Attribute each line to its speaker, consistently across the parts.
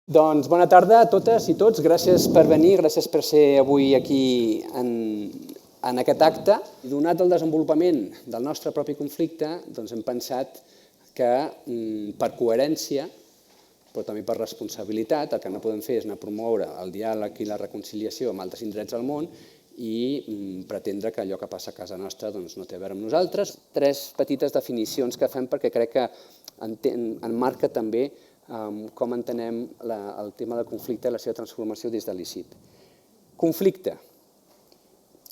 Speaker 1: Doncs bona tarda a totes i tots. Gràcies per venir, gràcies per ser avui aquí en aquest acte. Donat el desenvolupament del nostre propi conflicte, doncs hem pensat que per coherència, però també per responsabilitat, el que no podem fer és anar a promoure el diàleg i la reconciliació amb altres indrets del món i pretendre que allò que passa a casa nostra no té a veure amb nosaltres. 3 petites definicions que fem perquè crec que enmarca també com entenem el tema del conflicte i la seva transformació des de l'ICIP. Conflicte.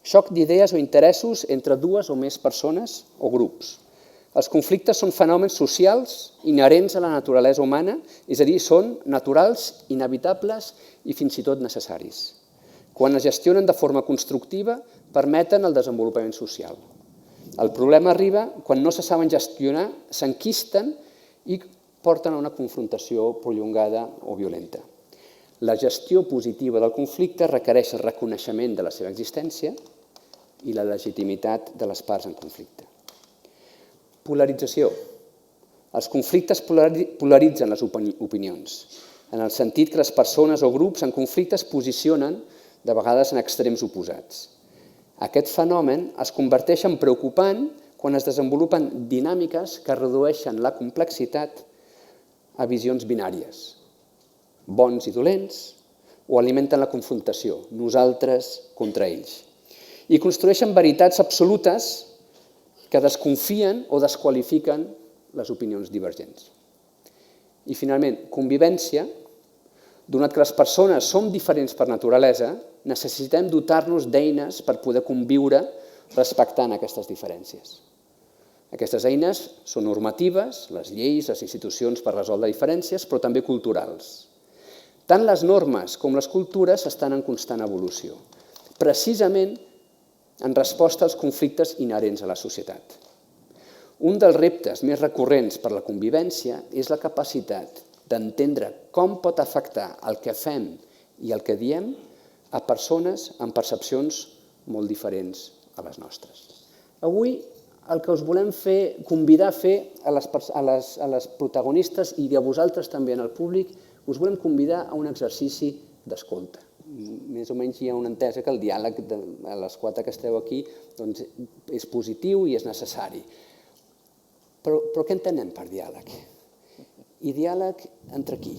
Speaker 1: Xoc d'idees o interessos entre 2 o més persones o grups. Els conflictes són fenòmens socials inherents a la naturalesa humana, és a dir, són naturals, inevitables i fins i tot necessaris. Quan es gestionen de forma constructiva, permeten el desenvolupament social. El problema arriba quan no se saben gestionar, s'enquisten i porten a una confrontació prolongada o violenta. La gestió positiva del conflicte requereix el reconeixement de la seva existència i la legitimitat de les parts en conflicte. Polarització. Els conflictes polaritzen les opinions, en el sentit que les persones o grups en conflicte es posicionen de vegades en extrems oposats. Aquest fenomen es converteix en preocupant quan es desenvolupen dinàmiques que redueixen la complexitat a visions binàries, bons i dolents, o alimenten la confrontació, nosaltres contra ells. I construeixen veritats absolutes que desconfien o desqualifiquen les opinions divergents. I finalment, convivència. Donat que les persones som diferents per naturalesa, necessitem dotar-nos d'eines per poder conviure respectant aquestes diferències. Aquestes eines són normatives, les lleis, les institucions per resoldre diferències, però també culturals. Tant les normes com les cultures estan en constant evolució, precisament en resposta als conflictes inherents a la societat. Un dels reptes més recurrents per la convivència és la capacitat d'entendre com pot afectar el que fem i el que diem a persones amb percepcions molt diferents a les nostres. Avui el que us volem convidar a fer a les protagonistes i a vosaltres també en el públic, us volem convidar a un exercici d'escolta. Més o menys hi ha una entesa que el diàleg a les 4 que esteu aquí és positiu i és necessari. Però què entenem per diàleg? I diàleg entre qui?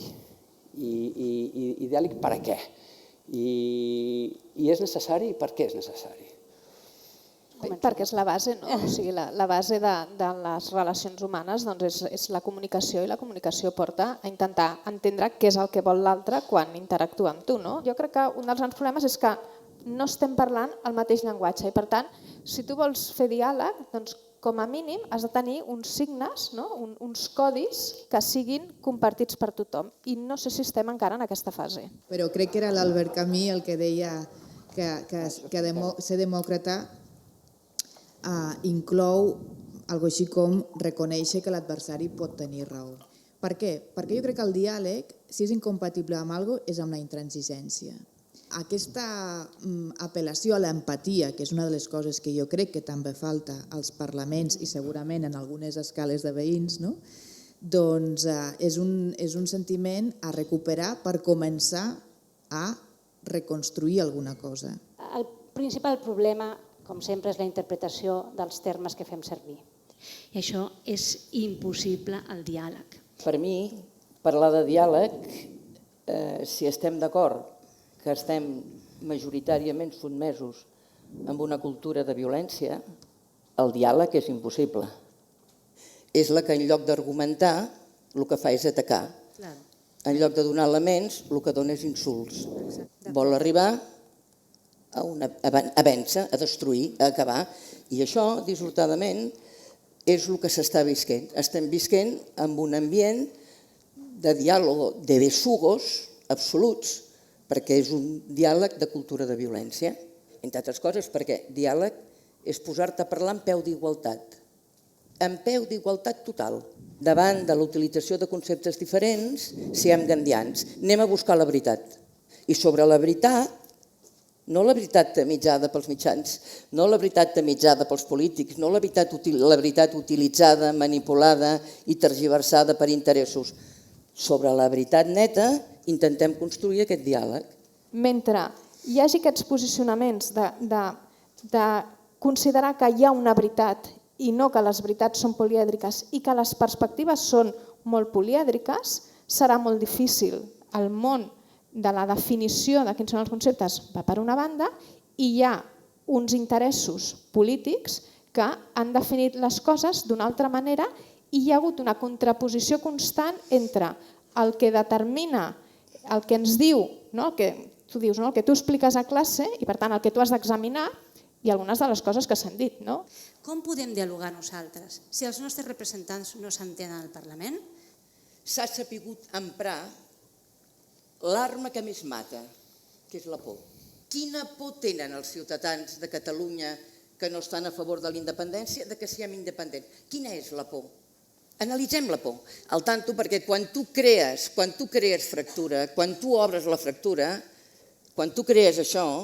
Speaker 1: I diàleg per a què? I és necessari? Per què és necessari?
Speaker 2: Perquè és la base, no? O sigui, la base de les relacions humanes és la comunicació, i la comunicació porta a intentar entendre què és el que vol l'altre quan interactua amb tu, no? Jo crec que un dels grans problemes és que no estem parlant el mateix llenguatge i, per tant, si tu vols fer diàleg, doncs com a mínim has de tenir uns signes, uns codis que siguin compartits per tothom, i no sé si estem encara en aquesta fase.
Speaker 3: Però crec que era l'Albert Camus el que deia que ser demòcrata inclou algo així com reconèixer que l'adversari pot tenir raó. Per què? Perquè jo crec que el diàleg, si és incompatible amb alguna cosa, és amb la intransigència. Aquesta apel·lació a l'empatia, que és una de les coses que jo crec que també falta als parlaments i segurament en algunes escales de veïns, doncs és un sentiment a recuperar per començar a reconstruir alguna cosa.
Speaker 4: El principal problema, com sempre, és la interpretació dels termes que fem servir. I això és impossible al diàleg.
Speaker 5: Per mi, parlar de diàleg, si estem d'acord que estem majoritàriament sotmesos amb una cultura de violència, el diàleg és impossible. És la que en lloc d'argumentar, el que fa és atacar. En lloc de donar elements, el que dona és insults. Vol arribar a vèncer, a destruir, a acabar. I això, dissortadament, és el que s'està visquent. Estem visquent en un ambient de diàleg, de besugos absoluts, perquè és un diàleg de cultura de violència. Entre altres coses, perquè diàleg és posar-te a parlar en peu d'igualtat. En peu d'igualtat total. Davant de la utilització de conceptes diferents, siguem gandians. Anem a buscar la veritat. I sobre la veritat, no la veritat tamitzada pels mitjans, no la veritat tamitzada pels polítics, no la veritat utilitzada, manipulada i tergiversada per interessos. sobre la veritat neta, intentem construir aquest diàleg.
Speaker 2: Mentre hi hagi aquests posicionaments de considerar que hi ha una veritat i no que les veritats són polièdriques i que les perspectives són molt polièdriques, serà molt difícil. El món de la definició de quins són els conceptes va per una banda i hi ha uns interessos polítics que han definit les coses d'una altra manera i hi ha hagut una contraposició constant entre el que determina, el que ens diu, el que tu dius, el que tu expliques a classe i per tant el que tu has d'examinar i algunes de les coses que s'han dit.
Speaker 4: Com podem dialogar nosaltres si els nostres representants no s'entenen al Parlament?
Speaker 5: S'ha sapigut emprar l'arma que més mata, que és la por. Quina por tenen els ciutadans de Catalunya que no estan a favor de la independència, de que siguem independents? Quina és la por? Analitzem la por, al tanto, perquè quan tu crees fractura, quan tu obres la fractura, quan tu crees això,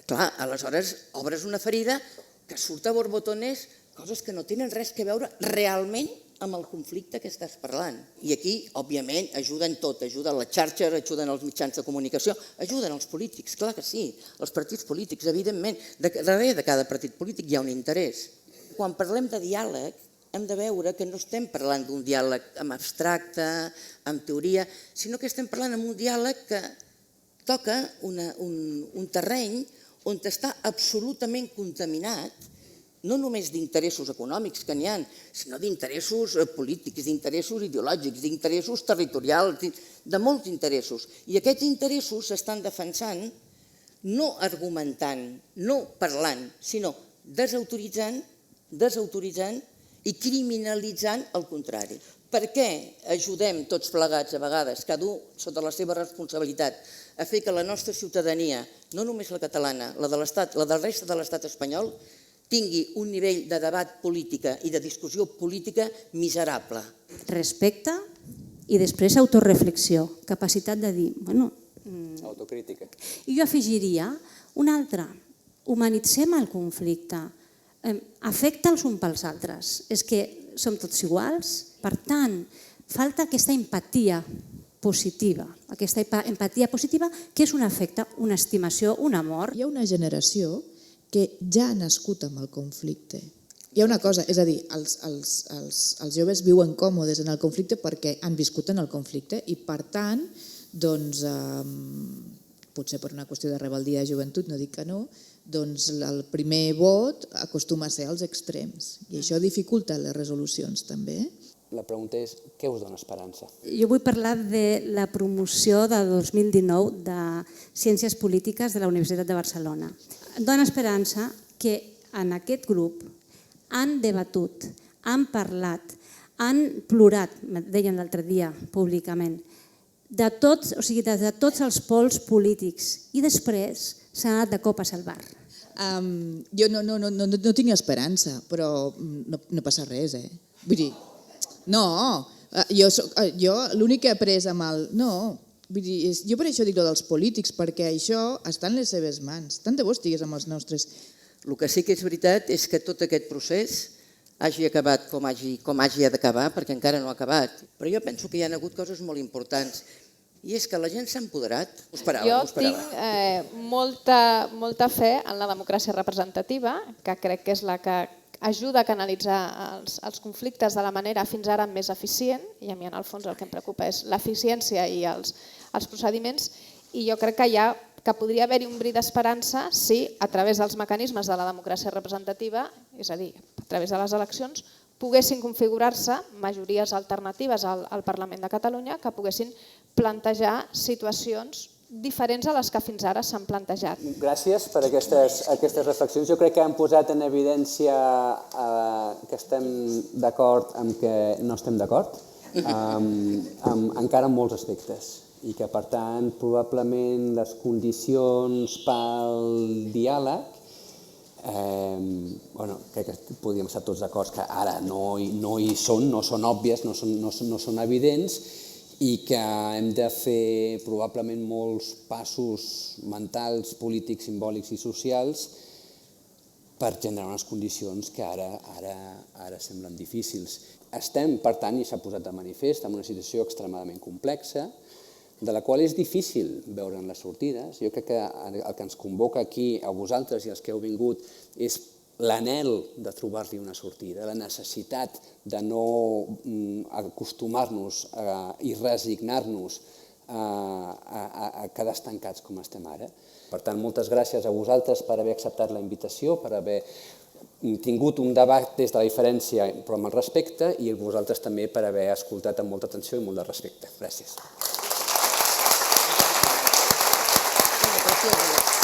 Speaker 5: clar, aleshores obres una ferida que surt a borbotones, coses que no tenen res a veure realment amb el conflicte que estàs parlant. I aquí, òbviament, ajuden tot, ajuden la xarxa, ajuden els mitjans de comunicació, ajuden els polítics, clar que sí, els partits polítics, evidentment. Darrere de cada partit polític hi ha un interès. Quan parlem de diàleg, hem de veure que no estem parlant d'un diàleg amb abstracte, amb teoria, sinó que estem parlant d'un diàleg que toca un terreny on està absolutament contaminat, no només d'interessos econòmics que n'hi ha, sinó d'interessos polítics, d'interessos ideològics, d'interessos territorials, de molts interessos. I aquests interessos s'estan defensant no argumentant, no parlant, sinó desautoritzant i criminalitzant el contrari. Per què ajudem tots plegats a vegades, cada un sota la seva responsabilitat, a fer que la nostra ciutadania, no només la catalana, la de l'Estat, la de la resta de l'Estat espanyol, tingui un nivell de debat política i de discussió política miserable?
Speaker 4: Respecte i després autoreflexió, capacitat de dir...
Speaker 1: Autocrítica.
Speaker 4: I jo afegiria una altra, humanitzem el conflicte, afecta els uns pels altres, és que som tots iguals, per tant, falta aquesta empatia positiva, que és un afecte, una estimació, un amor.
Speaker 3: Hi ha una generació que ja ha nascut amb el conflicte. Hi ha una cosa, és a dir, els joves viuen còmodes en el conflicte perquè han viscut en el conflicte i, per tant, doncs, potser per una qüestió de rebeldia de joventut, no dic que no, doncs el primer vot acostuma a ser als extrems i això dificulta les resolucions també.
Speaker 1: La pregunta és, què us dona esperança?
Speaker 4: Jo vull parlar de la promoció de 2019 de Ciències Polítiques de la Universitat de Barcelona. Dona esperança que en aquest grup han debatut, han parlat, han plorat, deien l'altre dia públicament, de tots els pols polítics i després s'ha anat de copes al bar.
Speaker 3: Jo no tinc esperança, però no passa res, Vull dir, no, jo l'únic que he après amb el... No, vull dir, jo per això dic dels polítics, perquè això està en les seves mans. Tant de bo estigués amb els nostres.
Speaker 5: El que sí que és veritat és que tot aquest procés hagi acabat com hagi d'acabar, perquè encara no ha acabat. Però jo penso que hi ha hagut coses molt importants. I és que la gent s'ha empoderat.
Speaker 2: Jo tinc molta fe en la democràcia representativa, que crec que és la que ajuda a canalitzar els conflictes de la manera fins ara més eficient, i a mi en el fons el que em preocupa és l'eficiència i els procediments, i jo crec que podria haver-hi un bri d'esperança si a través dels mecanismes de la democràcia representativa, és a dir, a través de les eleccions, poguessin configurar-se majories alternatives al Parlament de Catalunya que poguessin plantejar situacions diferents a les que fins ara s'han plantejat.
Speaker 1: Gràcies per aquestes reflexions. Jo crec que han posat en evidència que estem d'acord amb que no estem d'acord, encara en molts aspectes, i que per tant probablement les condicions pel diàleg, crec que podríem estar tots d'acord que ara no hi són, no són òbvies, no són evidents, i que hem de fer probablement molts passos mentals, polítics, simbòlics i socials per generar unes condicions que ara semblen difícils. Estem, per tant, i s'ha posat de manifest, en una situació extremadament complexa, de la qual és difícil veure'n les sortides. Jo crec que el que ens convoca aquí, a vosaltres i als que heu vingut, és l'anhel de trobar-li una sortida, la necessitat de no acostumar-nos i resignar-nos a quedar estancats com estem ara. Per tant, moltes gràcies a vosaltres per haver acceptat la invitació, per haver tingut un debat des de la diferència però amb el respecte, i a vosaltres també per haver escoltat amb molta atenció i molt de respecte. Gràcies.
Speaker 5: Gràcies.